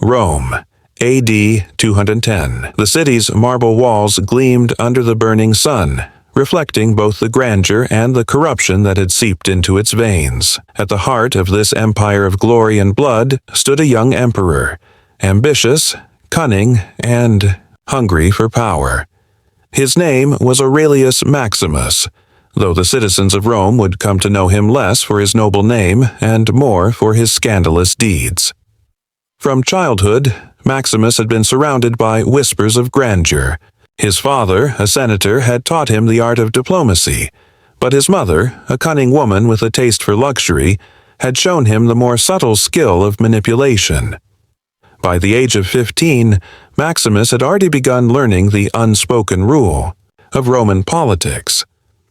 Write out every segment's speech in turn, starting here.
Rome, AD 210. The city's marble walls gleamed under the burning sun, reflecting both the grandeur and the corruption that had seeped into its veins. At the heart of this empire of glory and blood stood a young emperor, ambitious, cunning, and hungry for power. His name was Aurelius Maximus, though the citizens of Rome would come to know him less for his noble name and more for his scandalous deeds. From childhood, Maximus had been surrounded by whispers of grandeur. His father, a senator, had taught him the art of diplomacy, but his mother, a cunning woman with a taste for luxury, had shown him the more subtle skill of manipulation. By the age of 15, Maximus had already begun learning the unspoken rule of Roman politics.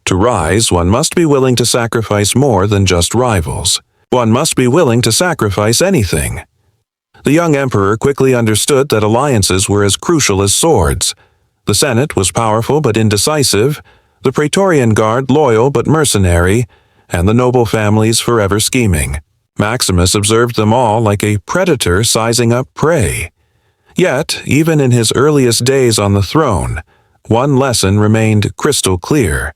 To rise, one must be willing to sacrifice more than just rivals. One must be willing to sacrifice anything. The young emperor quickly understood that alliances were as crucial as swords. The Senate was powerful but indecisive, the Praetorian Guard loyal but mercenary, and the noble families forever scheming. Maximus observed them all like a predator sizing up prey. Yet, even in his earliest days on the throne, one lesson remained crystal clear.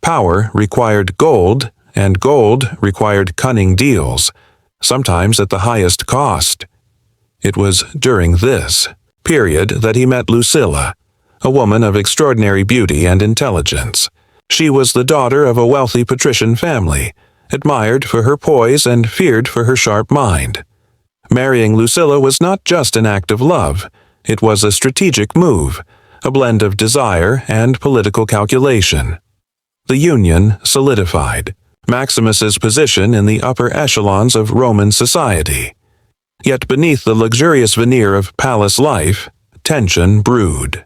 Power required gold, and gold required cunning deals, sometimes at the highest cost. It was during this period that he met Lucilla, a woman of extraordinary beauty and intelligence. She was the daughter of a wealthy patrician family, admired for her poise and feared for her sharp mind. Marrying Lucilla was not just an act of love, it was a strategic move, a blend of desire and political calculation. The union solidified Maximus's position in the upper echelons of Roman society. Yet beneath the luxurious veneer of palace life, tension brewed.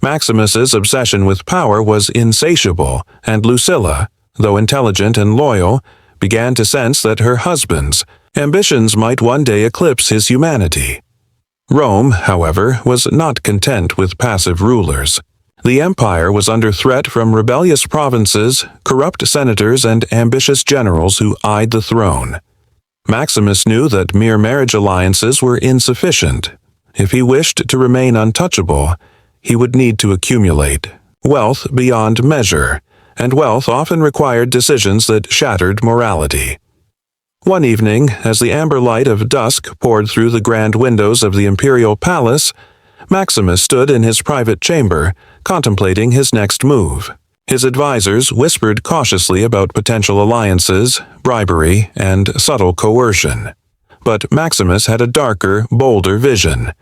Maximus's obsession with power was insatiable, and Lucilla, though intelligent and loyal, began to sense that her husband's ambitions might one day eclipse his humanity. Rome, however, was not content with passive rulers. The empire was under threat from rebellious provinces, corrupt senators, and ambitious generals who eyed the throne. Maximus knew that mere marriage alliances were insufficient. If he wished to remain untouchable, he would need to accumulate wealth beyond measure, and wealth often required decisions that shattered morality. One evening, as the amber light of dusk poured through the grand windows of the imperial palace, Maximus stood in his private chamber, contemplating his next move. His advisors whispered cautiously about potential alliances, bribery, and subtle coercion. But Maximus had a darker, bolder vision.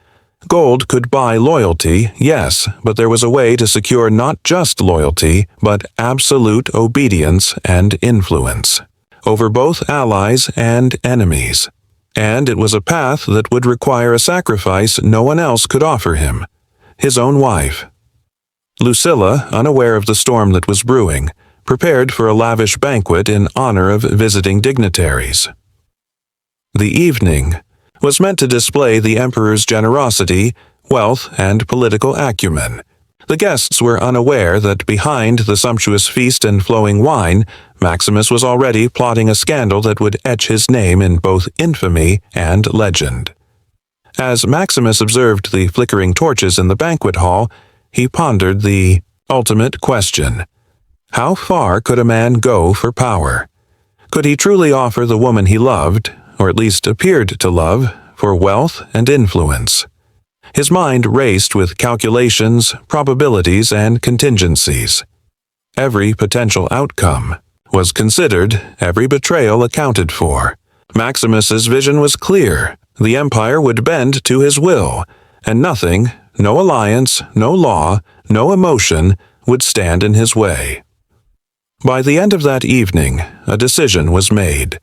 Gold could buy loyalty, yes, but there was a way to secure not just loyalty, but absolute obedience and influence over both allies and enemies. And it was a path that would require a sacrifice no one else could offer him: his own wife. Lucilla, unaware of the storm that was brewing, prepared for a lavish banquet in honor of visiting dignitaries. The evening was meant to display the emperor's generosity, wealth, and political acumen. The guests were unaware that behind the sumptuous feast and flowing wine, Maximus was already plotting a scandal that would etch his name in both infamy and legend. As Maximus observed the flickering torches in the banquet hall, he pondered the ultimate question: how far could a man go for power? Could he truly offer the woman he loved, or at least appeared to love, for wealth and influence? His mind raced with calculations, probabilities, and contingencies. Every potential outcome was considered, every betrayal accounted for. Maximus's vision was clear: the empire would bend to his will, and nothing, no alliance, no law, no emotion, would stand in his way. By the end of that evening, a decision was made.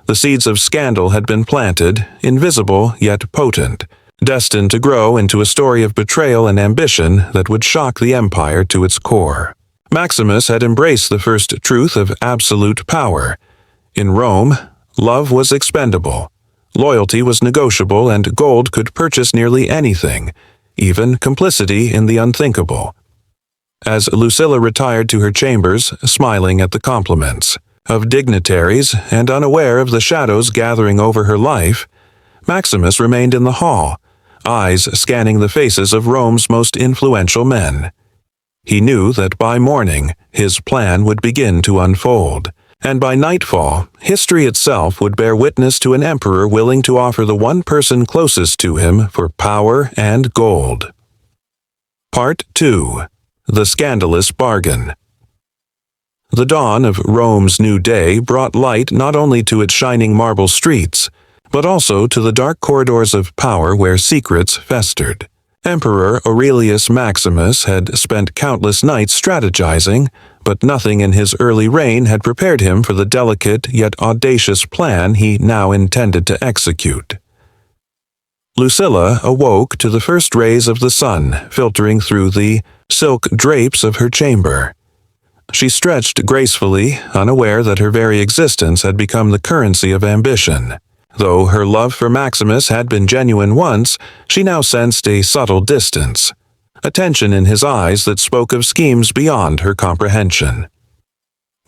The seeds of scandal had been planted, invisible yet potent, destined to grow into a story of betrayal and ambition that would shock the empire to its core. Maximus had embraced the first truth of absolute power. In Rome, love was expendable, loyalty was negotiable, and gold could purchase nearly anything, even complicity in the unthinkable. As Lucilla retired to her chambers, smiling at the compliments of dignitaries and unaware of the shadows gathering over her life, Maximus remained in the hall, eyes scanning the faces of Rome's most influential men. He knew that by morning his plan would begin to unfold, and by nightfall history itself would bear witness to an emperor willing to offer the one person closest to him for power and gold. Part 2. The Scandalous Bargain. The dawn of Rome's new day brought light not only to its shining marble streets, but also to the dark corridors of power where secrets festered. Emperor Aurelius Maximus had spent countless nights strategizing, but nothing in his early reign had prepared him for the delicate yet audacious plan he now intended to execute. Lucilla awoke to the first rays of the sun filtering through the silk drapes of her chamber. She stretched gracefully, unaware that her very existence had become the currency of ambition. Though her love for Maximus had been genuine once, she now sensed a subtle distance, a tension in his eyes that spoke of schemes beyond her comprehension.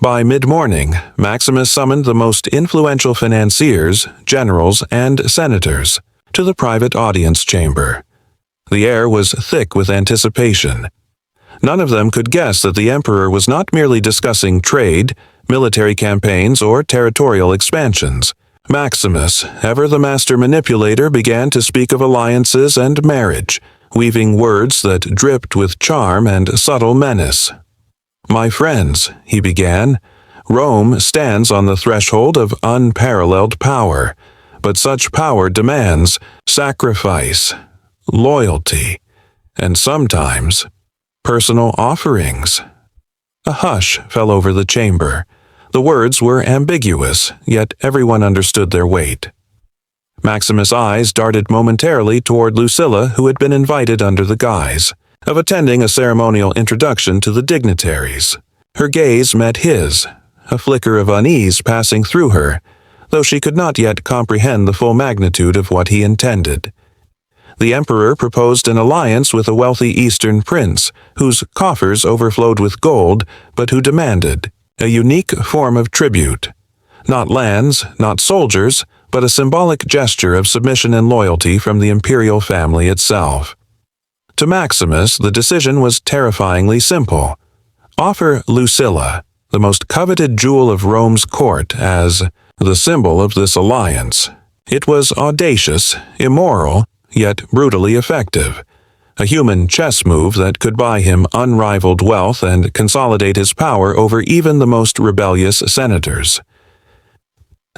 By mid-morning, Maximus summoned the most influential financiers, generals, and senators to the private audience chamber. The air was thick with anticipation. None of them could guess that the emperor was not merely discussing trade, military campaigns, or territorial expansions. Maximus, ever the master manipulator, began to speak of alliances and marriage, weaving words that dripped with charm and subtle menace. "My friends," he began, "Rome stands on the threshold of unparalleled power, but such power demands sacrifice, loyalty, and sometimes personal offerings." A hush fell over the chamber. The words were ambiguous, yet everyone understood their weight. Maximus' eyes darted momentarily toward Lucilla, who had been invited under the guise of attending a ceremonial introduction to the dignitaries. Her gaze met his, a flicker of unease passing through her, though she could not yet comprehend the full magnitude of what he intended. The emperor proposed an alliance with a wealthy eastern prince, whose coffers overflowed with gold, but who demanded a unique form of tribute. Not lands, not soldiers, but a symbolic gesture of submission and loyalty from the imperial family itself. To Maximus, the decision was terrifyingly simple. Offer Lucilla, the most coveted jewel of Rome's court, as the symbol of this alliance. It was audacious, immoral, yet brutally effective. A human chess move that could buy him unrivaled wealth and consolidate his power over even the most rebellious senators.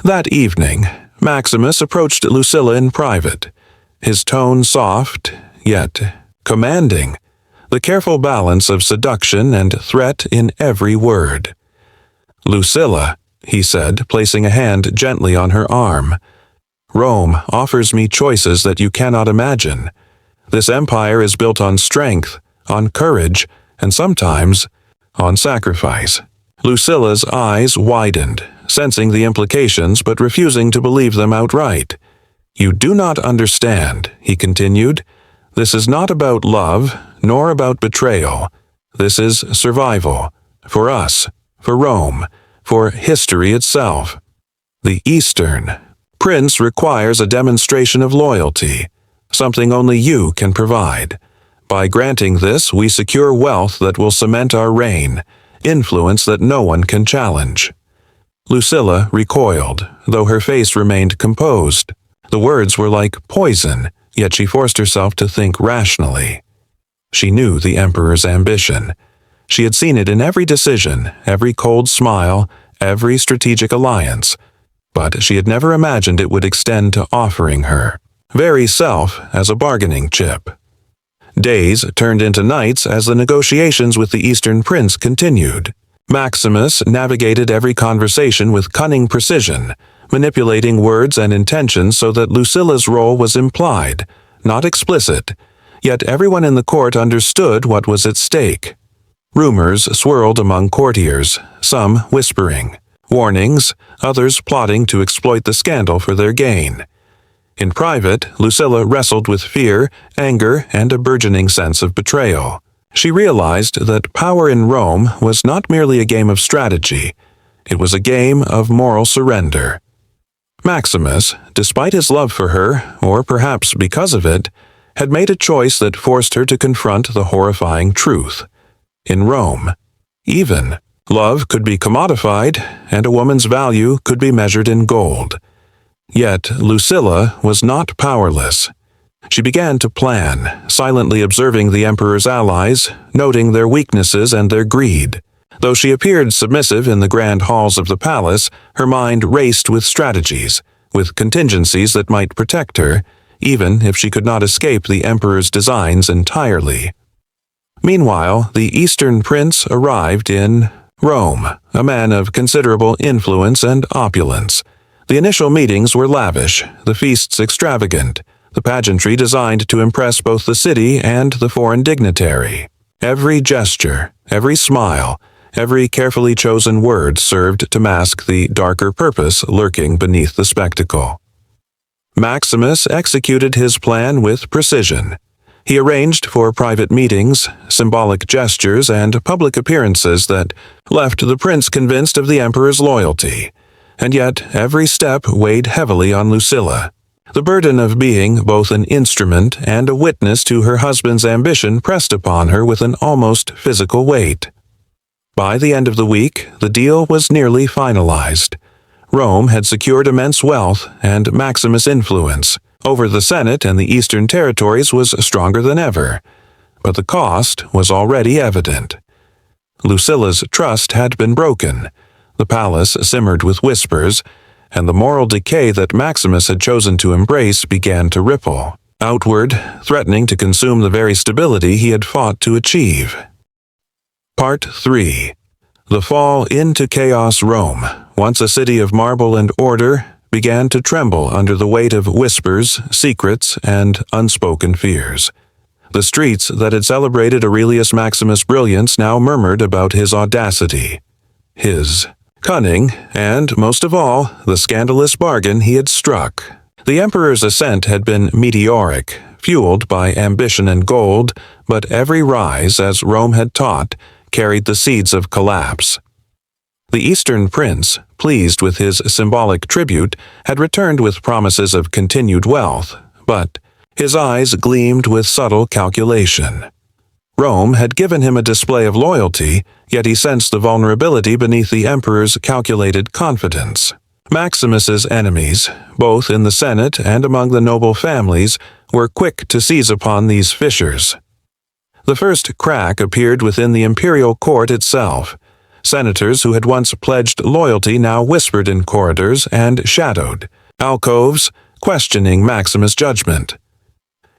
That evening, Maximus approached Lucilla in private, his tone soft, yet commanding, the careful balance of seduction and threat in every word. "Lucilla," he said, placing a hand gently on her arm, "Rome offers me choices that you cannot imagine. This empire is built on strength, on courage, and sometimes on sacrifice." Lucilla's eyes widened, sensing the implications but refusing to believe them outright. "You do not understand," he continued. "This is not about love, nor about betrayal. This is survival. For us, for Rome, for history itself. The Eastern Prince requires a demonstration of loyalty, something only you can provide. By granting this, we secure wealth that will cement our reign, influence that no one can challenge." Lucilla recoiled, though her face remained composed. The words were like poison, yet she forced herself to think rationally. She knew the emperor's ambition. She had seen it in every decision, every cold smile, every strategic alliance, but she had never imagined it would extend to offering her very self as a bargaining chip. Days turned into nights as the negotiations with the Eastern Prince continued. Maximus navigated every conversation with cunning precision, manipulating words and intentions so that Lucilla's role was implied, not explicit, yet everyone in the court understood what was at stake. Rumors swirled among courtiers, some whispering warnings, others plotting to exploit the scandal for their gain. In private, Lucilla wrestled with fear, anger, and a burgeoning sense of betrayal. She realized that power in Rome was not merely a game of strategy, it was a game of moral surrender. Maximus, despite his love for her, or perhaps because of it, had made a choice that forced her to confront the horrifying truth. In Rome, even, love could be commodified, and a woman's value could be measured in gold. Yet Lucilla was not powerless. She began to plan, silently observing the emperor's allies, noting their weaknesses and their greed. Though she appeared submissive in the grand halls of the palace, her mind raced with strategies, with contingencies that might protect her, even if she could not escape the emperor's designs entirely. Meanwhile, the Eastern prince arrived in Rome, a man of considerable influence and opulence. The initial meetings were lavish, the feasts extravagant, the pageantry designed to impress both the city and the foreign dignitary. Every gesture, every smile, every carefully chosen word served to mask the darker purpose lurking beneath the spectacle. Maximus executed his plan with precision. He arranged for private meetings, symbolic gestures, and public appearances that left the prince convinced of the emperor's loyalty. And yet, every step weighed heavily on Lucilla. The burden of being both an instrument and a witness to her husband's ambition pressed upon her with an almost physical weight. By the end of the week, the deal was nearly finalized. Rome had secured immense wealth, and Maximus' influence over the Senate and the Eastern territories was stronger than ever. But the cost was already evident. Lucilla's trust had been broken. The palace simmered with whispers, and the moral decay that Maximus had chosen to embrace began to ripple outward, threatening to consume the very stability he had fought to achieve. Part 3. The fall into chaos. Rome, once a city of marble and order, began to tremble under the weight of whispers, secrets, and unspoken fears. The streets that had celebrated Aurelius Maximus' brilliance now murmured about his audacity, his cunning, and, most of all, the scandalous bargain he had struck. The emperor's ascent had been meteoric, fueled by ambition and gold, but every rise, as Rome had taught, carried the seeds of collapse. The Eastern prince, pleased with his symbolic tribute, had returned with promises of continued wealth, but his eyes gleamed with subtle calculation. Rome had given him a display of loyalty, yet he sensed the vulnerability beneath the emperor's calculated confidence. Maximus's enemies, both in the Senate and among the noble families, were quick to seize upon these fissures. The first crack appeared within the imperial court itself. Senators who had once pledged loyalty now whispered in corridors and shadowed alcoves, questioning Maximus' judgment.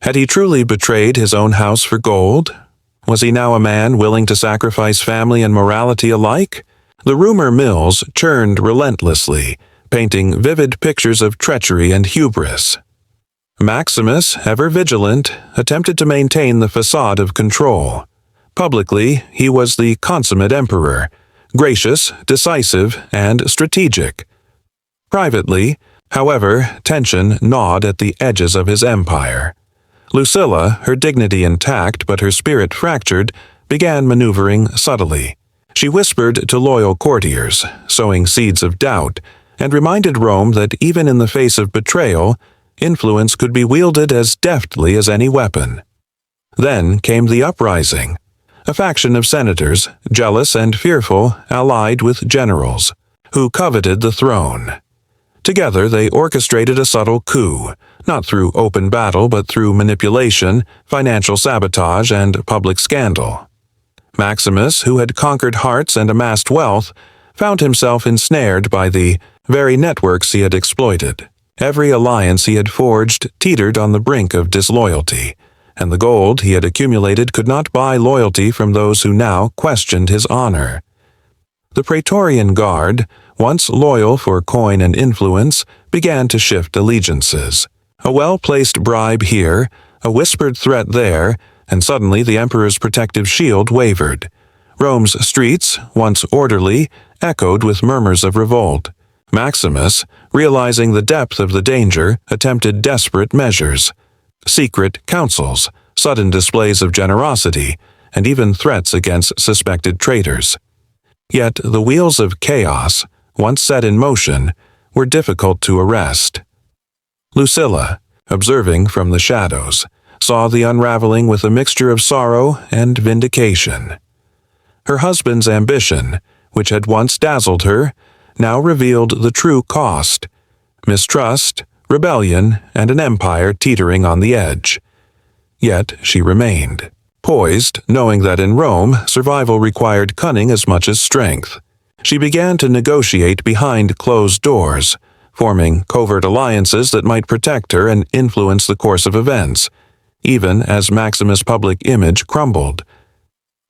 Had he truly betrayed his own house for gold? Was he now a man willing to sacrifice family and morality alike? The rumor mills churned relentlessly, painting vivid pictures of treachery and hubris. Maximus, ever vigilant, attempted to maintain the facade of control. Publicly, he was the consummate emperor, gracious, decisive, and strategic. Privately, however, tension gnawed at the edges of his empire. Lucilla, her dignity intact but her spirit fractured, began maneuvering subtly. She whispered to loyal courtiers, sowing seeds of doubt, and reminded Rome that even in the face of betrayal, influence could be wielded as deftly as any weapon. Then came the uprising. A faction of senators, jealous and fearful, allied with generals, who coveted the throne. Together they orchestrated a subtle coup, not through open battle but through manipulation, financial sabotage, and public scandal. Maximus, who had conquered hearts and amassed wealth, found himself ensnared by the very networks he had exploited. Every alliance he had forged teetered on the brink of disloyalty, and the gold he had accumulated could not buy loyalty from those who now questioned his honor. The Praetorian Guard, once loyal for coin and influence, began to shift allegiances. A well-placed bribe here, a whispered threat there, and suddenly the emperor's protective shield wavered. Rome's streets, once orderly, echoed with murmurs of revolt. Maximus, realizing the depth of the danger, attempted desperate measures. Secret councils, sudden displays of generosity, and even threats against suspected traitors. Yet the wheels of chaos, once set in motion, were difficult to arrest. Lucilla, observing from the shadows, saw the unraveling with a mixture of sorrow and vindication. Her husband's ambition, which had once dazzled her, now revealed the true cost: mistrust, rebellion, and an empire teetering on the edge. Yet she remained, poised, knowing that in Rome survival required cunning as much as strength. She began to negotiate behind closed doors, forming covert alliances that might protect her and influence the course of events, even as Maximus' public image crumbled.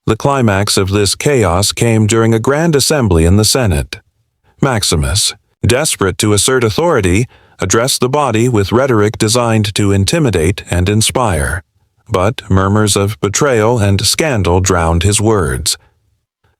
The climax of this chaos came during a grand assembly in the Senate. Maximus, desperate to assert authority, addressed the body with rhetoric designed to intimidate and inspire. But murmurs of betrayal and scandal drowned his words.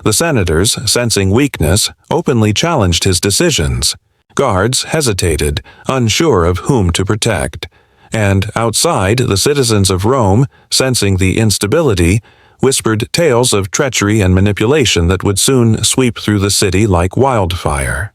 The senators, sensing weakness, openly challenged his decisions. Guards hesitated, unsure of whom to protect. And outside, the citizens of Rome, sensing the instability, whispered tales of treachery and manipulation that would soon sweep through the city like wildfire.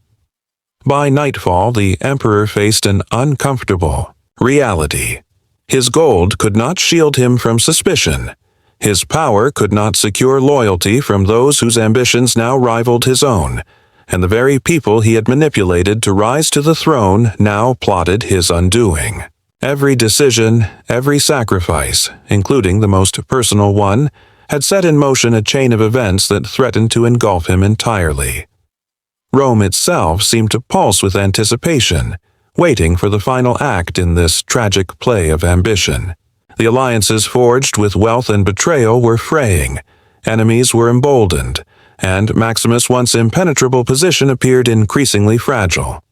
By nightfall, the emperor faced an uncomfortable reality. His gold could not shield him from suspicion. His power could not secure loyalty from those whose ambitions now rivaled his own, and the very people he had manipulated to rise to the throne now plotted his undoing. Every decision, every sacrifice, including the most personal one, had set in motion a chain of events that threatened to engulf him entirely. Rome itself seemed to pulse with anticipation, waiting for the final act in this tragic play of ambition. The alliances forged with wealth and betrayal were fraying, enemies were emboldened, and Maximus' once impenetrable position appeared increasingly fragile.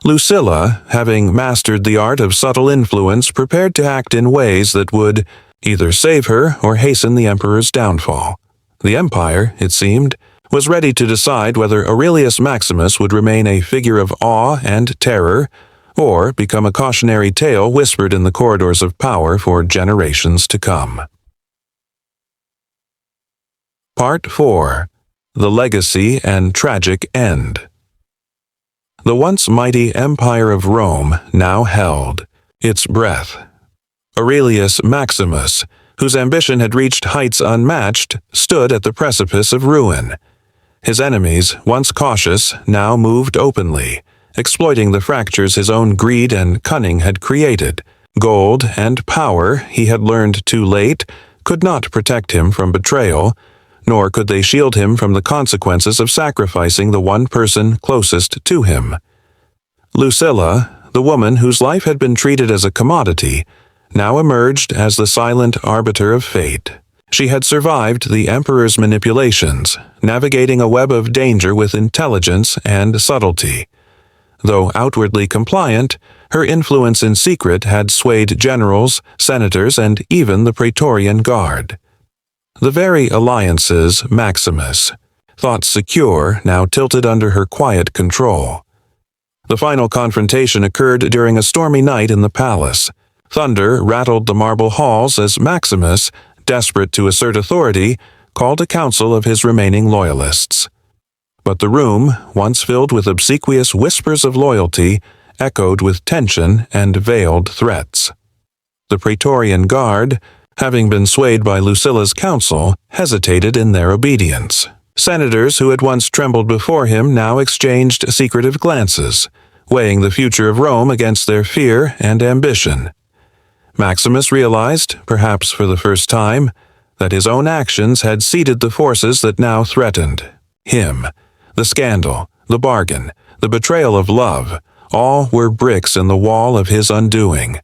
Lucilla, having mastered the art of subtle influence, prepared to act in ways that would either save her or hasten the emperor's downfall. The empire, it seemed, was ready to decide whether Aurelius Maximus would remain a figure of awe and terror, or become a cautionary tale whispered in the corridors of power for generations to come. Part 4. The Legacy and Tragic End. The once mighty Empire of Rome now held its breath. Aurelius Maximus, whose ambition had reached heights unmatched, stood at the precipice of ruin. His enemies, once cautious, now moved openly, exploiting the fractures his own greed and cunning had created. Gold and power, he had learned too late, could not protect him from betrayal, nor could they shield him from the consequences of sacrificing the one person closest to him. Lucilla, the woman whose life had been treated as a commodity, now emerged as the silent arbiter of fate. She had survived the emperor's manipulations, navigating a web of danger with intelligence and subtlety. Though outwardly compliant, her influence in secret had swayed generals, senators, and even the Praetorian Guard. The very alliances Maximus thought secure now tilted under her quiet control. The final confrontation occurred during a stormy night in the palace. Thunder rattled the marble halls as Maximus, desperate to assert authority, called a council of his remaining loyalists. But the room, once filled with obsequious whispers of loyalty, echoed with tension and veiled threats. The Praetorian Guard, having been swayed by Lucilla's counsel, hesitated in their obedience. Senators who had once trembled before him now exchanged secretive glances, weighing the future of Rome against their fear and ambition. Maximus realized, perhaps for the first time, that his own actions had seeded the forces that now threatened him. The scandal, the bargain, the betrayal of love, all were bricks in the wall of his undoing.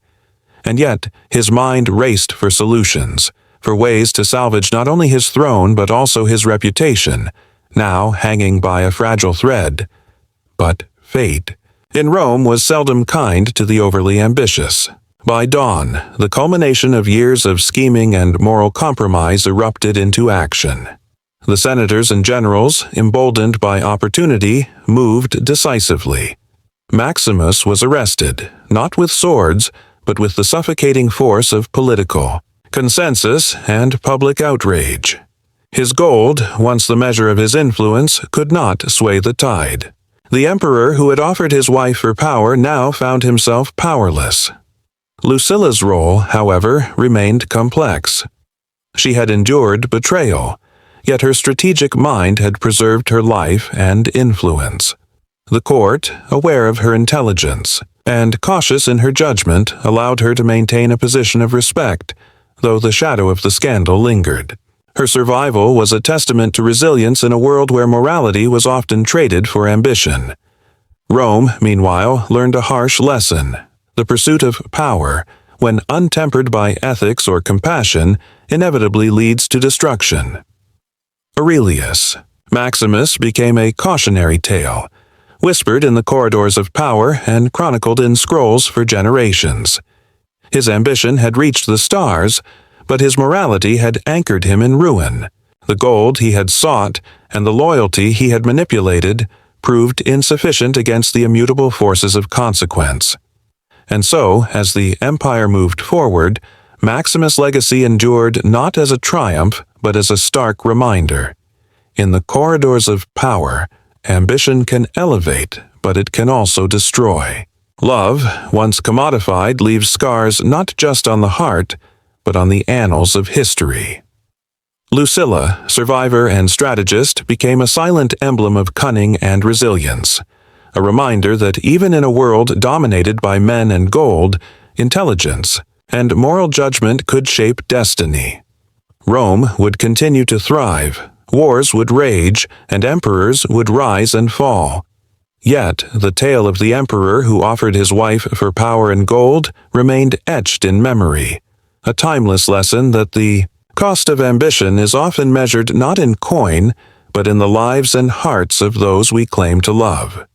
And yet, his mind raced for solutions, for ways to salvage not only his throne but also his reputation, now hanging by a fragile thread. But fate in Rome was seldom kind to the overly ambitious. By dawn, the culmination of years of scheming and moral compromise erupted into action. The senators and generals, emboldened by opportunity, moved decisively. Maximus was arrested, not with swords, but with the suffocating force of political consensus and public outrage. His gold, once the measure of his influence, could not sway the tide. The emperor who had offered his wife for power now found himself powerless. Lucilla's role, however, remained complex. She had endured betrayal, yet her strategic mind had preserved her life and influence. The court, aware of her intelligence and cautious in her judgment, allowed her to maintain a position of respect, though the shadow of the scandal lingered. Her survival was a testament to resilience in a world where morality was often traded for ambition. Rome, meanwhile, learned a harsh lesson. The pursuit of power, when untempered by ethics or compassion, inevitably leads to destruction. Aurelius. Maximus became a cautionary tale, whispered in the corridors of power and chronicled in scrolls for generations. His ambition had reached the stars, but his morality had anchored him in ruin. The gold he had sought and the loyalty he had manipulated proved insufficient against the immutable forces of consequence. And so, as the empire moved forward, Maximus' legacy endured not as a triumph, but as a stark reminder. In the corridors of power, ambition can elevate, but it can also destroy. Love, once commodified, leaves scars not just on the heart, but on the annals of history. Lucilla, survivor and strategist, became a silent emblem of cunning and resilience, a reminder that even in a world dominated by men and gold, intelligence and moral judgment could shape destiny. Rome would continue to thrive, wars would rage, and emperors would rise and fall. Yet, the tale of the emperor who offered his wife for power and gold remained etched in memory, a timeless lesson that the cost of ambition is often measured not in coin, but in the lives and hearts of those we claim to love.